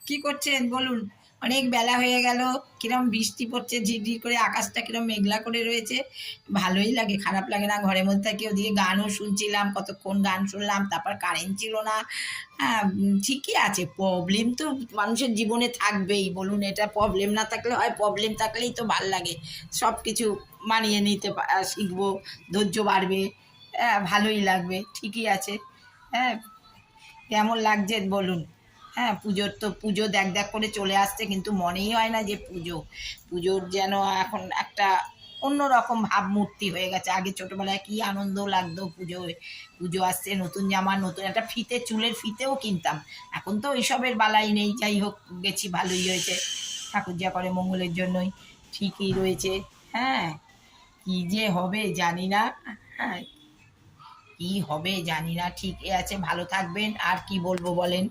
কি করছেন বলুন? অনেক বেলা হয়ে গেল। কিরম বৃষ্টি পড়ছে ঝিরঝির করে, আকাশটা কিরম মেঘলা করে রয়েছে। ভালোই লাগে, খারাপ লাগে না ঘরের মধ্যে থাকি। ওদিকে গানও শুনছিলাম, কতক্ষণ গান শুনলাম, তারপর কারেন্ট ছিল না। হ্যাঁ, ঠিকই আছে। প্রবলেম তো মানুষের জীবনে থাকবেই, বলুন। এটা প্রবলেম না থাকলে হয়? প্রবলেম থাকলেই তো ভাল লাগে। সব কিছু মানিয়ে নিতে শিখবো, ধৈর্য বাড়বে। হ্যাঁ, ভালোই লাগবে, ঠিকই আছে। হ্যাঁ, কেমন লাগছে বলুন? হ্যাঁ, পুজোর তো পুজো দেখ দেখ করে চলে আসছে, কিন্তু মনেই হয় না যে পুজো। পুজোর যেন এখন একটা অন্যরকম ভাবমূর্তি হয়ে গেছে। আগে ছোটবেলায় কি আনন্দ লাগতো পুজোয়। পুজো আসছে, নতুন জামা, নতুন একটা ফিতে, চুলের ফিতেও কিনতাম। এখন তো ওইসবের বালাই নেই। যাই হোক, গেছি, ভালোই হয়েছে। ঠাকুর যা করে মঙ্গলের জন্যই। ঠিকই রয়েছে। হ্যাঁ, কি যে হবে জানি না। হ্যাঁ, কি হবে জানি না। ঠিকই আছে, ভালো থাকবেন। আর কি বলবো বলেন?